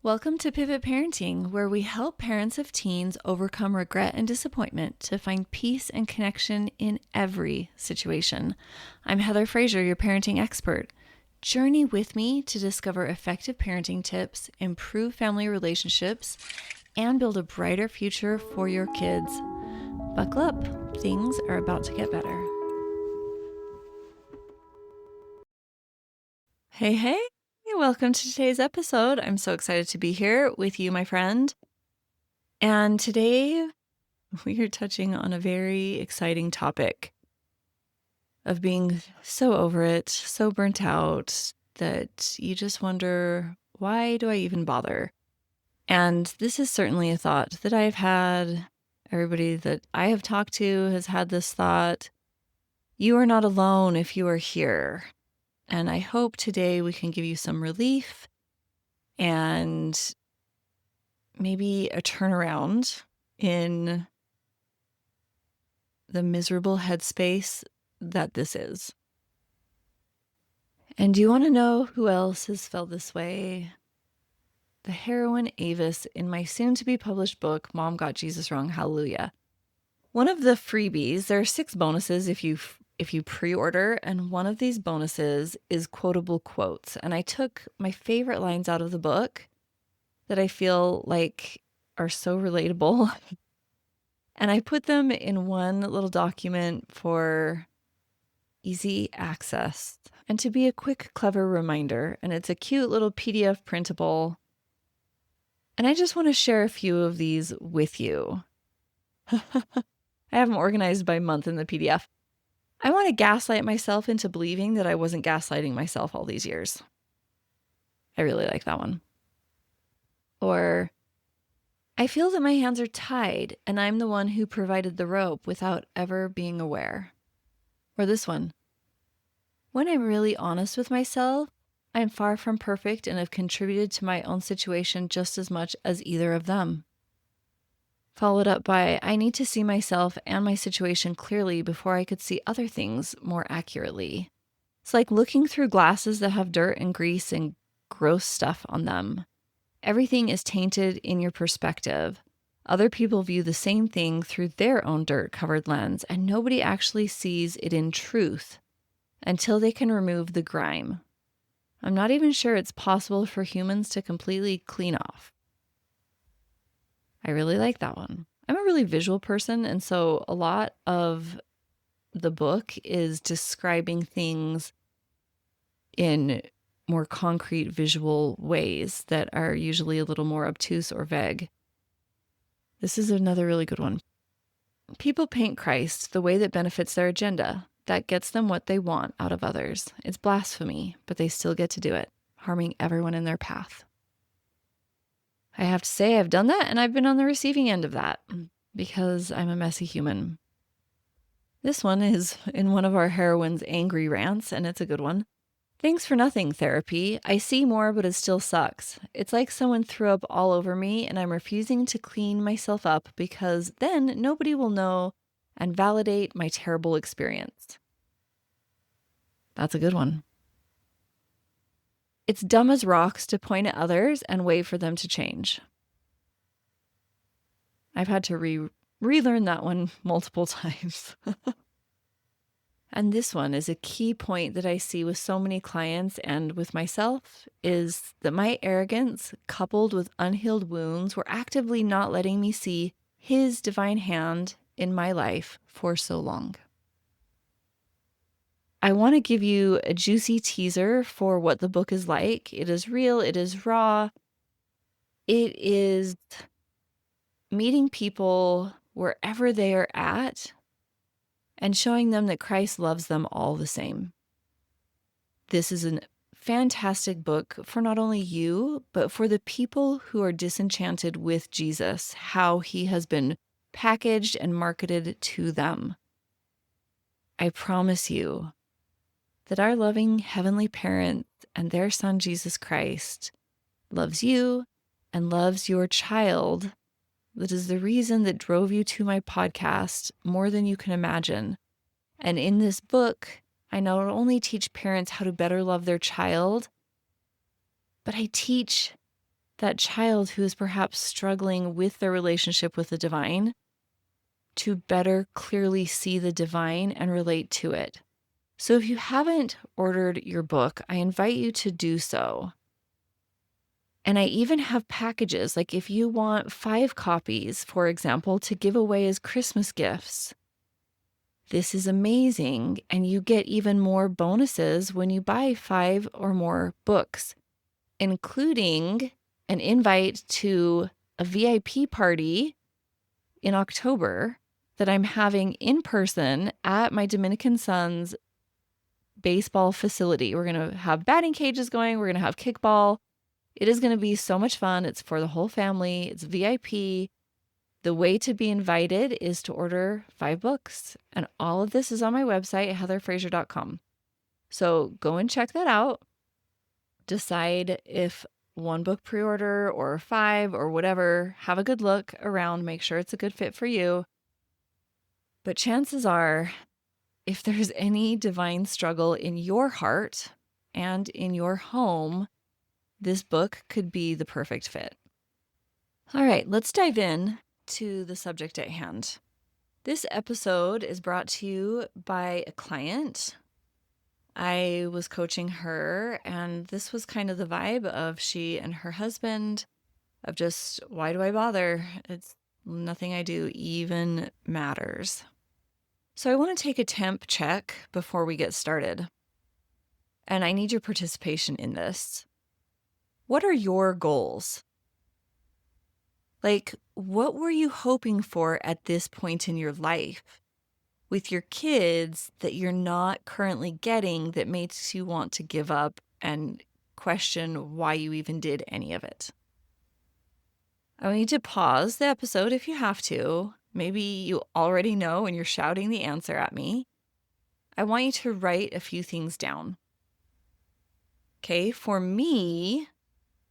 Welcome to Pivot Parenting, where we help parents of teens overcome regret and disappointment to find peace and connection in every situation. I'm Heather Frazier, your parenting expert. Journey with me to discover effective parenting tips, improve family relationships, and build a brighter future for your kids. Buckle up, things are about to get better. Hey, welcome to today's episode. I'm so excited to be here with you, my friend. And today we are touching on a very exciting topic of being so over it, so burnt out that you just wonder, why do I even bother? And this is certainly a thought that I've had. Everybody that I have talked to has had this thought. You are not alone if you are here. And I hope today we can give you some relief and maybe a turnaround in the miserable headspace that this is. And do you want to know who else has felt this way? The heroine Avis in my soon-to-be published book, Mom Got Jesus Wrong, Hallelujah. One of the freebies, there are 6 bonuses if you pre-order, and one of these bonuses is quotable quotes. And I took my favorite lines out of the book that I feel like are so relatable, and I put them in one little document for easy access and to be a quick, clever reminder. And it's a cute little PDF printable. And I just want to share a few of these with you. I have them organized by month in the PDF. I want to gaslight myself into believing that I wasn't gaslighting myself all these years. I really like that one. Or, I feel that my hands are tied and I'm the one who provided the rope without ever being aware. Or this one. When I'm really honest with myself, I'm far from perfect and have contributed to my own situation just as much as either of them. Followed up by, I need to see myself and my situation clearly before I could see other things more accurately. It's like looking through glasses that have dirt and grease and gross stuff on them. Everything is tainted in your perspective. Other people view the same thing through their own dirt-covered lens, and nobody actually sees it in truth until they can remove the grime. I'm not even sure it's possible for humans to completely clean off. I really like that one. I'm a really visual person, and so a lot of the book is describing things in more concrete visual ways that are usually a little more obtuse or vague. This is another really good one. People paint Christ the way that benefits their agenda. That gets them what they want out of others. It's blasphemy, but they still get to do it, harming everyone in their path. I have to say I've done that, and I've been on the receiving end of that because I'm a messy human. This one is in one of our heroines' angry rants, and it's a good one. Thanks for nothing, therapy. I see more, but it still sucks. It's like someone threw up all over me, and I'm refusing to clean myself up because then nobody will know and validate my terrible experience. That's a good one. It's dumb as rocks to point at others and wait for them to change. I've had to relearn that one multiple times. And this one is a key point that I see with so many clients and with myself, is that my arrogance, coupled with unhealed wounds, were actively not letting me see His divine hand in my life for so long. I want to give you a juicy teaser for what the book is like. It is real, it is raw. It is meeting people wherever they are at and showing them that Christ loves them all the same. This is a fantastic book for not only you, but for the people who are disenchanted with Jesus, how He has been packaged and marketed to them. I promise you that our loving heavenly parents and their Son, Jesus Christ, loves you and loves your child. That is the reason that drove you to my podcast more than you can imagine. And in this book, I not only teach parents how to better love their child, but I teach that child who is perhaps struggling with their relationship with the divine to better clearly see the divine and relate to it. So if you haven't ordered your book, I invite you to do so. And I even have packages, like if you want 5 copies, for example, to give away as Christmas gifts. This is amazing, and you get even more bonuses when you buy 5 or more books, including an invite to a VIP party in October that I'm having in person at my Dominican son's baseball facility. We're going to have batting cages going. We're going to have kickball. It is going to be so much fun. It's for the whole family. It's VIP. The way to be invited is to order 5 books. And all of this is on my website, heatherfraser.com. So go and check that out. Decide if 1 book pre-order or 5 or whatever. Have a good look around. Make sure it's a good fit for you. But chances are, if there's any divine struggle in your heart and in your home, this book could be the perfect fit. All right, let's dive in to the subject at hand. This episode is brought to you by a client. I was coaching her, and this was kind of the vibe of she and her husband of just, why do I bother? It's nothing I do even matters. So I want to take a temp check before we get started. And I need your participation in this. What are your goals? Like, what were you hoping for at this point in your life with your kids that you're not currently getting that makes you want to give up and question why you even did any of it? I want you to pause the episode if you have to. Maybe you already know and you're shouting the answer at me. I want you to write a few things down. Okay, for me,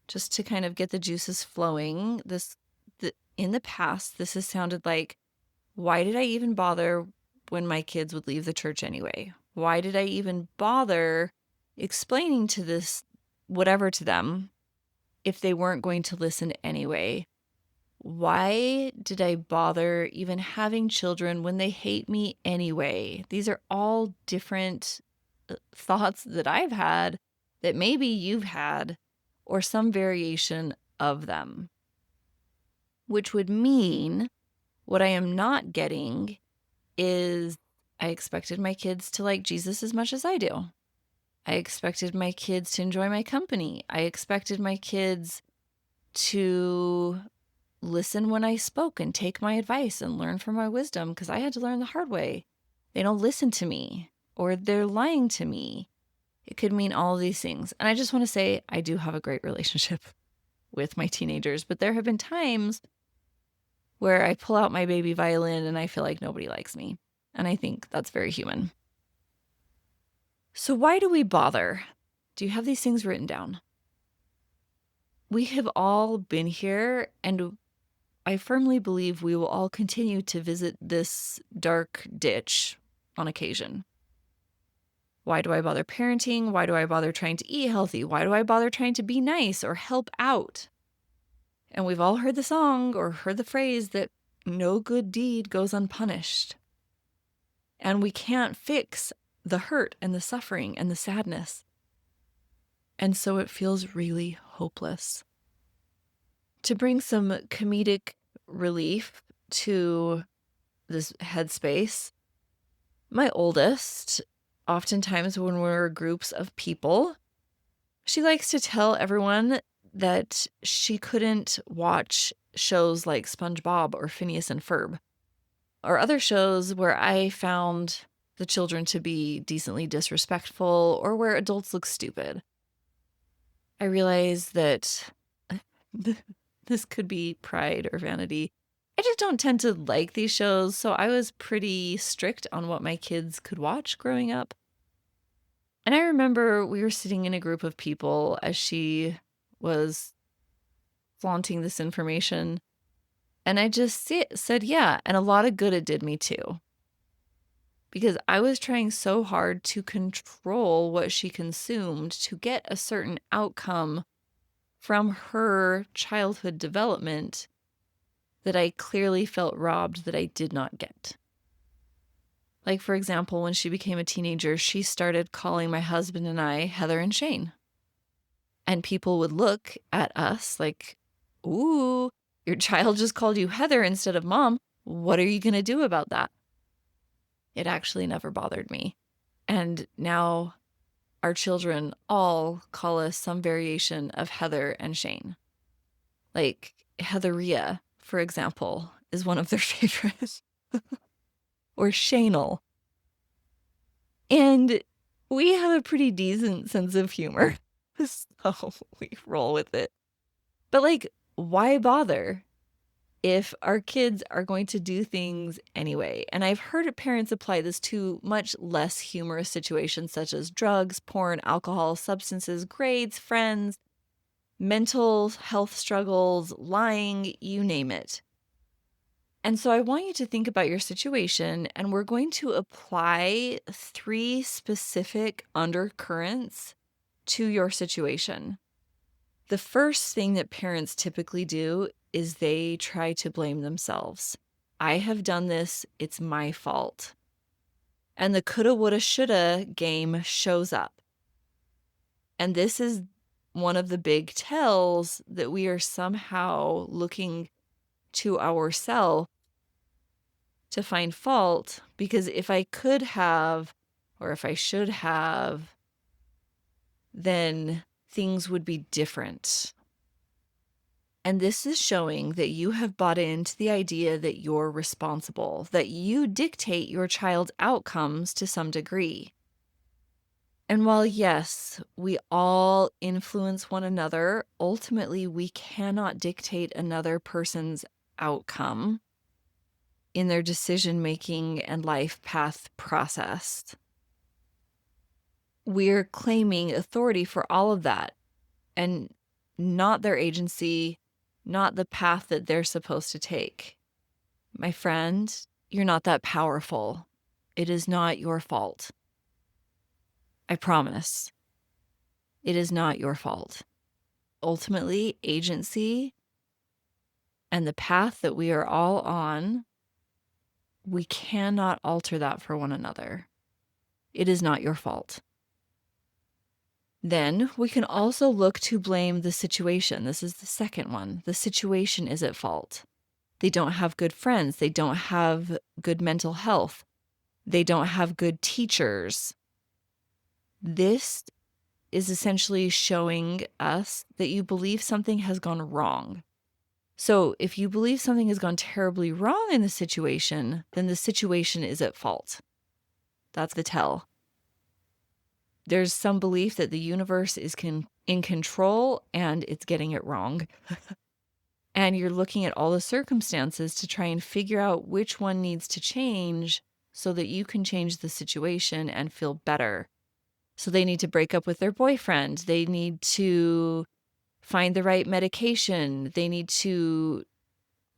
just to kind of get the juices flowing, in the past, this has sounded like, why did I even bother when my kids would leave the church anyway? Why did I even bother explaining to this whatever to them if they weren't going to listen anyway? Why did I bother even having children when they hate me anyway? These are all different thoughts that I've had that maybe you've had, or some variation of them. Which would mean what I am not getting is I expected my kids to like Jesus as much as I do. I expected my kids to enjoy my company. I expected my kids to listen when I spoke and take my advice and learn from my wisdom, because I had to learn the hard way. They don't listen to me, or they're lying to me. It could mean all of these things. And I just want to say I do have a great relationship with my teenagers, but there have been times where I pull out my baby violin and I feel like nobody likes me. And I think that's very human. So why do we bother? Do you have these things written down? We have all been here, and I firmly believe we will all continue to visit this dark ditch on occasion. Why do I bother parenting? Why do I bother trying to eat healthy? Why do I bother trying to be nice or help out? And we've all heard the song or heard the phrase that no good deed goes unpunished. And we can't fix the hurt and the suffering and the sadness. And so it feels really hopeless. To bring some comedic relief to this headspace, my oldest, oftentimes when we're groups of people, she likes to tell everyone that she couldn't watch shows like SpongeBob or Phineas and Ferb, or other shows where I found the children to be decently disrespectful or where adults look stupid. I realize that this could be pride or vanity. I just don't tend to like these shows, so I was pretty strict on what my kids could watch growing up. And I remember we were sitting in a group of people as she was flaunting this information, and I just said, yeah, and a lot of good it did me too. Because I was trying so hard to control what she consumed to get a certain outcome from her childhood development that I clearly felt robbed that I did not get. Like, for example, when she became a teenager, she started calling my husband and I Heather and Shane. And people would look at us like, ooh, your child just called you Heather instead of mom. What are you going to do about that? It actually never bothered me. And now our children all call us some variation of Heather and Shane. Like Heatheria, for example, is one of their favorites. Or Shanel. And we have a pretty decent sense of humor. So we roll with it. But like, why bother if our kids are going to do things anyway? And I've heard parents apply this to much less humorous situations such as drugs, porn, alcohol, substances, grades, friends, mental health struggles, lying, you name it. And so I want you to think about your situation, and we're going to apply 3 specific undercurrents to your situation. The first thing that parents typically do is they try to blame themselves. I have done this, it's my fault. And the coulda, woulda, shoulda game shows up. And this is one of the big tells that we are somehow looking to ourselves to find fault, because if I could have, or if I should have, then things would be different. And this is showing that you have bought into the idea that you're responsible, that you dictate your child's outcomes to some degree. And while, yes, we all influence one another, ultimately we cannot dictate another person's outcome in their decision-making and life path process. We're claiming authority for all of that and not their agency, not the path that they're supposed to take. My friend, you're not that powerful. It is not your fault. I promise. It is not your fault. Ultimately, agency and the path that we are all on, we cannot alter that for one another. It is not your fault. Then we can also look to blame the situation. This is the second one. The situation is at fault. They don't have good friends. They don't have good mental health. They don't have good teachers. This is essentially showing us that you believe something has gone wrong. So if you believe something has gone terribly wrong in the situation, then the situation is at fault. That's the tell. There's some belief that the universe is in control and it's getting it wrong. And you're looking at all the circumstances to try and figure out which one needs to change so that you can change the situation and feel better. So they need to break up with their boyfriend. They need to find the right medication. They need to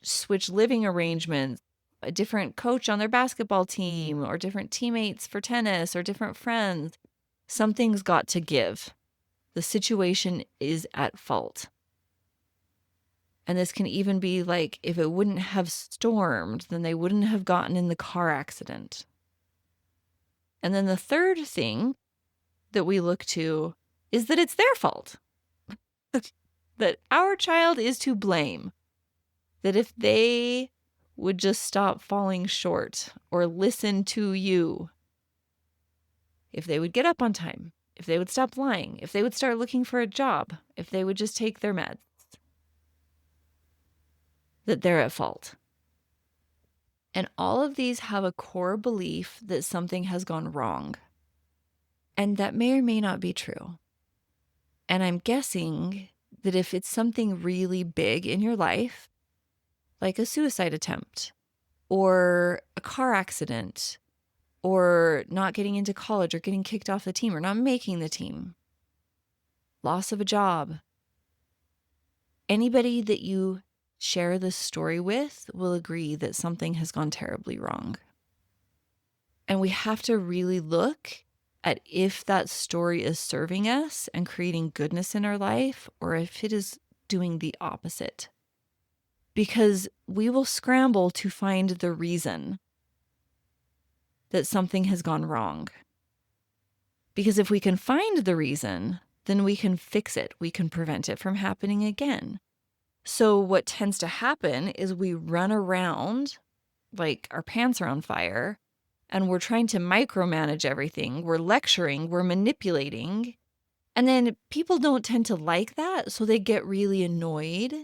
switch living arrangements, a different coach on their basketball team, or different teammates for tennis, or different friends. Something's got to give. The situation is at fault. And this can even be like, if it wouldn't have stormed, then they wouldn't have gotten in the car accident. And then the third thing that we look to is that it's their fault. That our child is to blame. That if they would just stop falling short or listen to you, if they would get up on time, if they would stop lying, if they would start looking for a job, if they would just take their meds, that they're at fault. And all of these have a core belief that something has gone wrong. And that may or may not be true. And I'm guessing that if it's something really big in your life, like a suicide attempt, or a car accident, or not getting into college, or getting kicked off the team, or not making the team, loss of a job, anybody that you share this story with will agree that something has gone terribly wrong. And we have to really look at if that story is serving us and creating goodness in our life, or if it is doing the opposite. Because we will scramble to find the reason that something has gone wrong. Because if we can find the reason, then we can fix it. We can prevent it from happening again. So what tends to happen is we run around like our pants are on fire and we're trying to micromanage everything. We're lecturing, we're manipulating. And then people don't tend to like that, so they get really annoyed.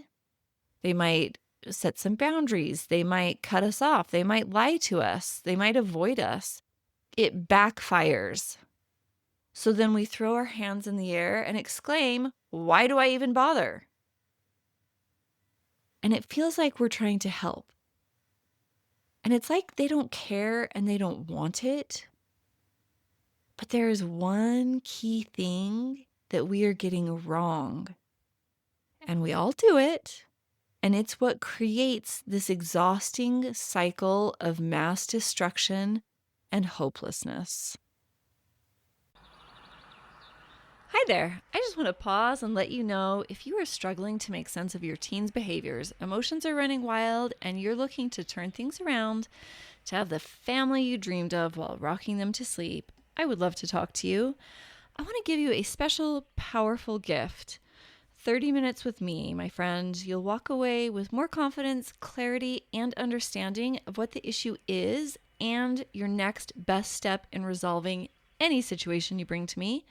They might set some boundaries. They might cut us off. They might lie to us. They might avoid us. It backfires. So then we throw our hands in the air and exclaim, "Why do I even bother?" And it feels like we're trying to help. And it's like they don't care and they don't want it. But there is one key thing that we are getting wrong. And we all do it. And it's what creates this exhausting cycle of mass destruction and hopelessness. Hi there. I just want to pause and let you know if you are struggling to make sense of your teens' behaviors, emotions are running wild, and you're looking to turn things around to have the family you dreamed of while rocking them to sleep, I would love to talk to you. I want to give you a special, powerful gift. 30 minutes with me, my friend. You'll walk away with more confidence, clarity, and understanding of what the issue is and your next best step in resolving any situation you bring to me.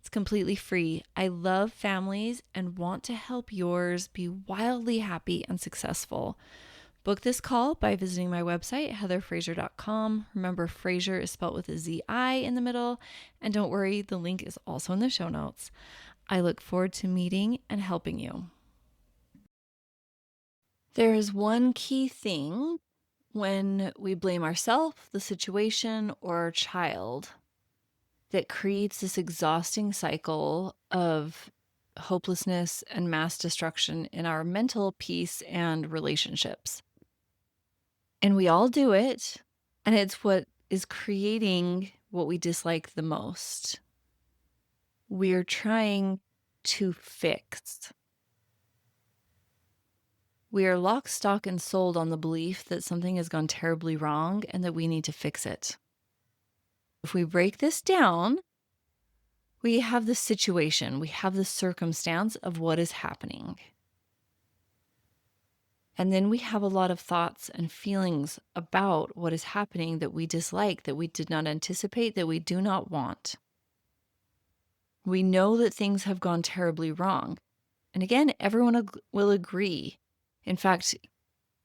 It's completely free. I love families and want to help yours be wildly happy and successful. Book this call by visiting my website, heatherfraser.com. Remember, Fraser is spelled with a Z-I in the middle. And don't worry, the link is also in the show notes. I look forward to meeting and helping you. There is one key thing when we blame ourselves, the situation, or our child that creates this exhausting cycle of hopelessness and mass destruction in our mental peace and relationships. And we all do it, and it's what is creating what we dislike the most. We're trying to fix. We are lock, stock, and sold on the belief that something has gone terribly wrong and that we need to fix it. If we break this down, we have the situation, we have the circumstance of what is happening. And then we have a lot of thoughts and feelings about what is happening that we dislike, that we did not anticipate, that we do not want. We know that things have gone terribly wrong. And again, everyone will agree. In fact,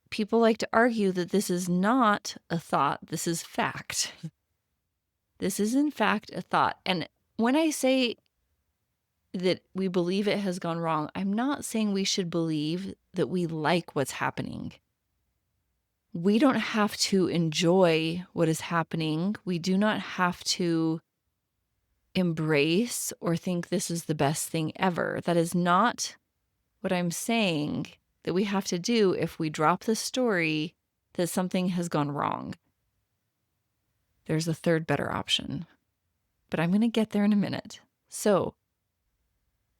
people like to argue that this is not a thought, this is fact. This is, in fact, a thought. And when I say that we believe it has gone wrong, I'm not saying we should believe that we like what's happening. We don't have to enjoy what is happening. We do not have to embrace or think this is the best thing ever. That is not what I'm saying that we have to do if we drop the story that something has gone wrong. There's a third better option, but I'm going to get there in a minute. So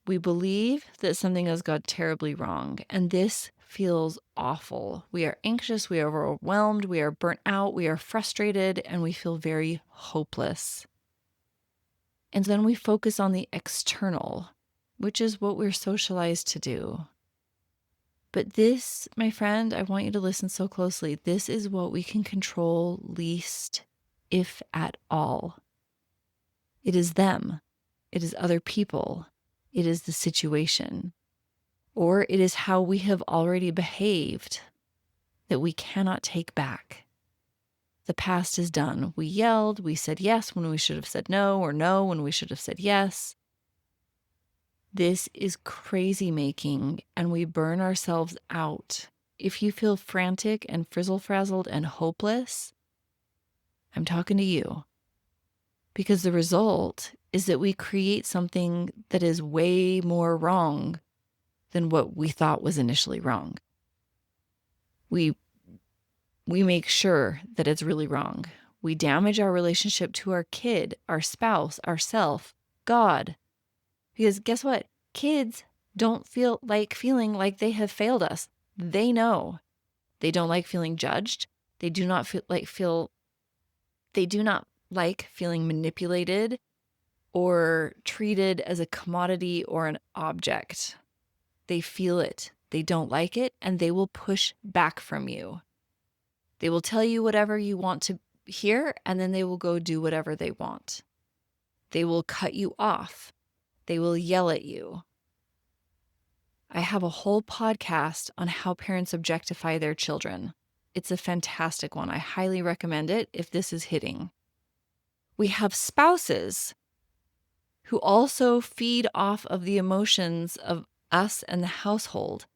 we believe that something has gone terribly wrong, and this feels awful. We are anxious, we are overwhelmed, we are burnt out, we are frustrated, and we feel very hopeless. And then we focus on the external, which is what we're socialized to do. But this, my friend, I want you to listen so closely. This is what we can control least, if at all. It is them. It is other people. It is the situation. Or it is how we have already behaved that we cannot take back. The past is done. We yelled, we said yes when we should have said no, or no when we should have said yes. This is crazy making, and we burn ourselves out. If you feel frantic and frizzle-frazzled and hopeless, I'm talking to you. Because the result is that we create something that is way more wrong than what we thought was initially wrong. We make sure that it's really wrong. We damage our relationship to our kid, our spouse, ourself, God. Because guess what? Kids don't feel like feeling like they have failed us. They know. They don't like feeling judged. They do not like feeling manipulated or treated as a commodity or an object. They feel it. They don't like it, and they will push back from you. They will tell you whatever you want to hear, and then they will go do whatever they want. They will cut you off. They will yell at you. I have a whole podcast on how parents objectify their children. It's a fantastic one. I highly recommend it if this is hitting. We have spouses who also feed off of the emotions of us and the household.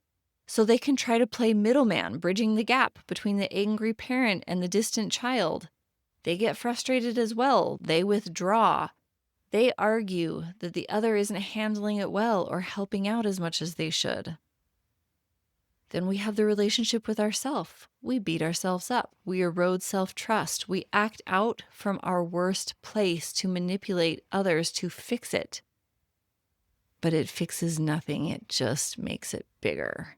So they can try to play middleman, bridging the gap between the angry parent and the distant child. They get frustrated as well. They withdraw. They argue that the other isn't handling it well or helping out as much as they should. Then we have the relationship with ourselves. We beat ourselves up. We erode self-trust. We act out from our worst place to manipulate others to fix it. But it fixes nothing. It just makes it bigger.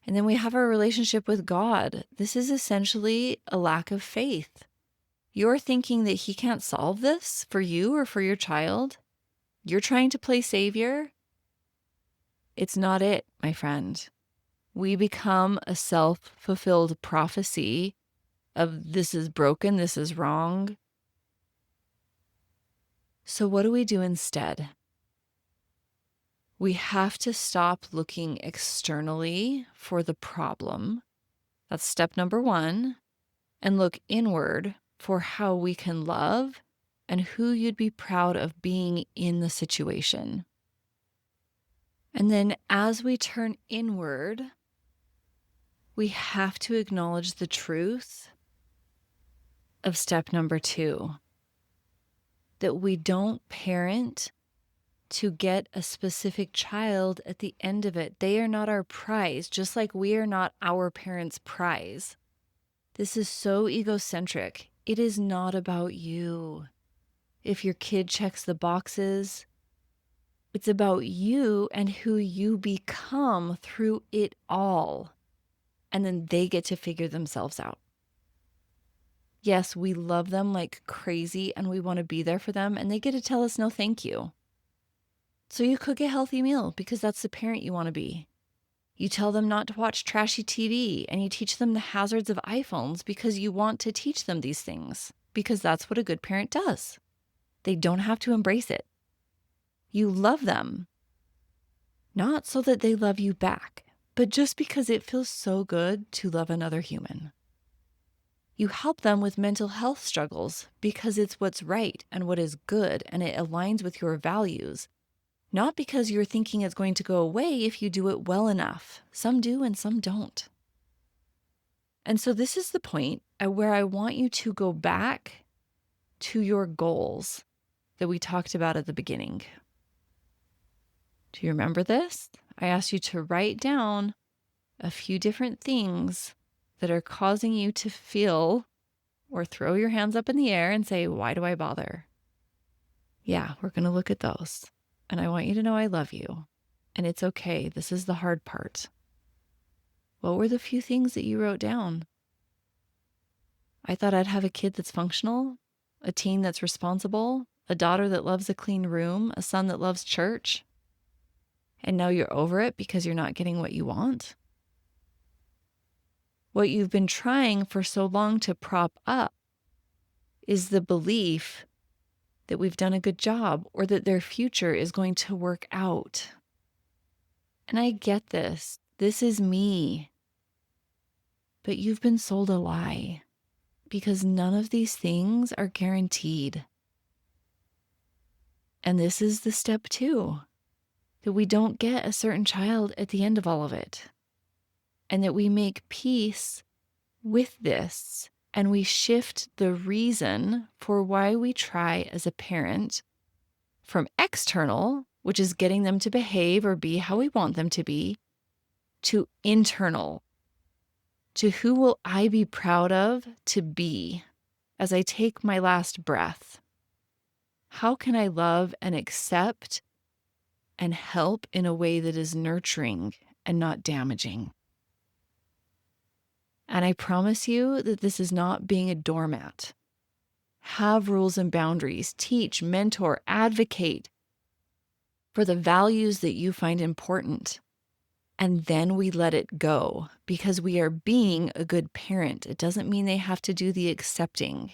And then we have our relationship with God. This is essentially a lack of faith. You're thinking that He can't solve this for you or for your child. You're trying to play savior. It's not it, my friend. We become a self-fulfilled prophecy of this is broken, this is wrong. So what do we do instead? We have to stop looking externally for the problem. That's step number 1. And look inward for how we can love and who you'd be proud of being in the situation. And then as we turn inward, we have to acknowledge the truth of step number 2, that we don't parent to get a specific child at the end of it. They are not our prize, just like we are not our parents' prize. This is so egocentric. It is not about you. If your kid checks the boxes, it's about you and who you become through it all. And then they get to figure themselves out. Yes, we love them like crazy and we want to be there for them, and they get to tell us no thank you. So you cook a healthy meal because that's the parent you want to be. You tell them not to watch trashy TV, and you teach them the hazards of iPhones because you want to teach them these things, because that's what a good parent does. They don't have to embrace it. You love them, not so that they love you back, but just because it feels so good to love another human. You help them with mental health struggles because it's what's right and what is good, and it aligns with your values. Not because you're thinking it's going to go away if you do it well enough. Some do and some don't. And so this is the point at where I want you to go back to your goals that we talked about at the beginning. Do you remember this? I asked you to write down a few different things that are causing you to feel or throw your hands up in the air and say, why do I bother? Yeah, we're going to look at those. And I want you to know I love you. And it's okay. This is the hard part. What were the few things that you wrote down? I thought I'd have a kid that's functional, a teen that's responsible, a daughter that loves a clean room, a son that loves church. And now you're over it because you're not getting what you want. What you've been trying for so long to prop up is the belief that we've done a good job or that their future is going to work out. And I get this. This is me. But you've been sold a lie because none of these things are guaranteed. And this is the step 2, that we don't get a certain child at the end of all of it. And that we make peace with this. And we shift the reason for why we try as a parent from external, which is getting them to behave or be how we want them to be, to internal, to who will I be proud of to be? as I take my last breath? How can I love and accept and help in a way that is nurturing and not damaging? And I promise you that this is not being a doormat. Have rules and boundaries, teach, mentor, advocate for the values that you find important. And then we let it go because we are being a good parent. It doesn't mean they have to do the accepting.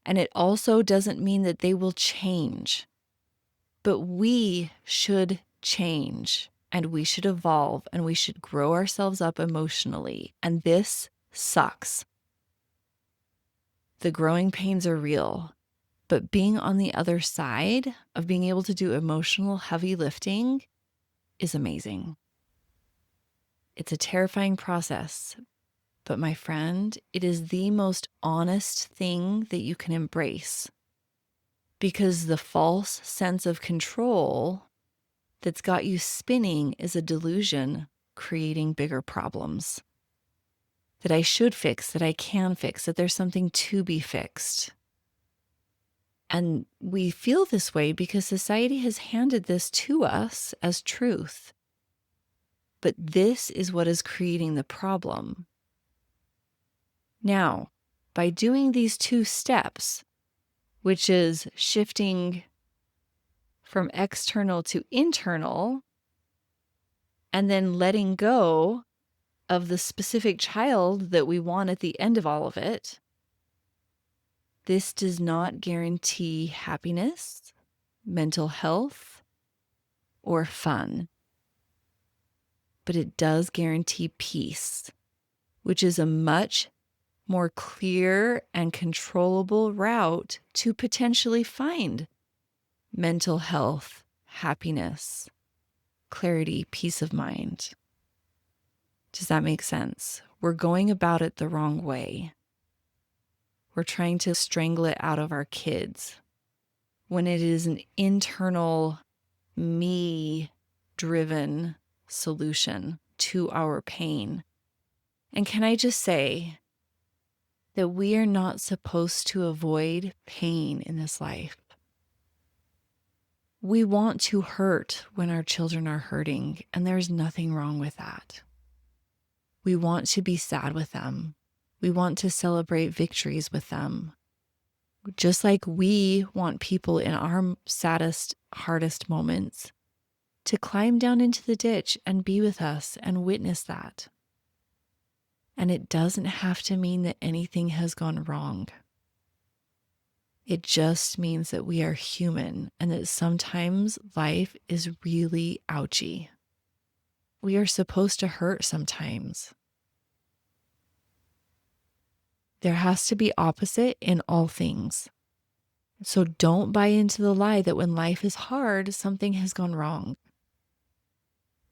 And it also doesn't mean that they will change. But we should change and we should evolve and we should grow ourselves up emotionally. And this sucks. The growing pains are real, but being on the other side of being able to do emotional heavy lifting is amazing. It's a terrifying process, but my friend, it is the most honest thing that you can embrace, because the false sense of control that's got you spinning is a delusion creating bigger problems. That I should fix, that I can fix, that there's something to be fixed. And we feel this way because society has handed this to us as truth. But this is what is creating the problem. Now, by doing these 2 steps, which is shifting from external to internal, and then letting go of the specific child that we want at the end of all of it, this does not guarantee happiness, mental health, or fun. But it does guarantee peace, which is a much more clear and controllable route to potentially find mental health, happiness, clarity, peace of mind. Does that make sense? We're going about it the wrong way. We're trying to strangle it out of our kids when it is an internal, me-driven solution to our pain. And can I just say that we are not supposed to avoid pain in this life. We want to hurt when our children are hurting, and there's nothing wrong with that. We want to be sad with them. We want to celebrate victories with them. Just like we want people in our saddest, hardest moments to climb down into the ditch and be with us and witness that. And it doesn't have to mean that anything has gone wrong. It just means that we are human and that sometimes life is really ouchy. We are supposed to hurt sometimes. There has to be opposite in all things. So don't buy into the lie that when life is hard, something has gone wrong.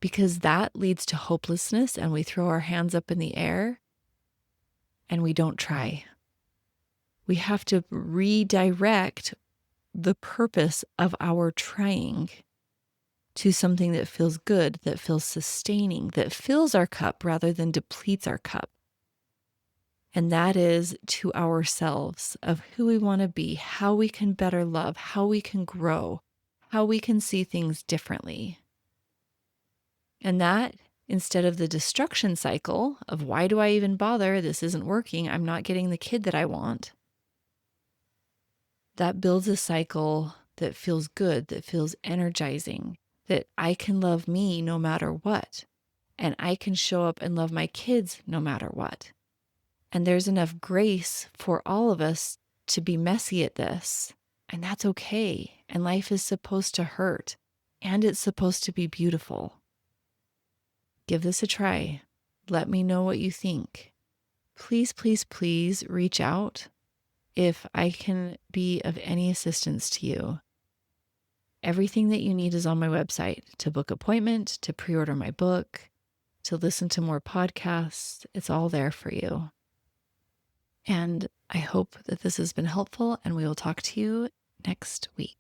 Because that leads to hopelessness and we throw our hands up in the air and we don't try. We have to redirect the purpose of our trying to something that feels good, that feels sustaining, that fills our cup rather than depletes our cup. And that is to ourselves of who we want to be, how we can better love, how we can grow, how we can see things differently. And that, instead of the destruction cycle of why do I even bother? This isn't working. I'm not getting the kid that I want. That builds a cycle that feels good, that feels energizing, that I can love me no matter what. And I can show up and love my kids no matter what. And there's enough grace for all of us to be messy at this. And that's okay. And life is supposed to hurt. And it's supposed to be beautiful. Give this a try. Let me know what you think. Please, please, please reach out if I can be of any assistance to you. Everything that you need is on my website to book appointment, to pre-order my book, to listen to more podcasts. It's all there for you. And I hope that this has been helpful, and we will talk to you next week.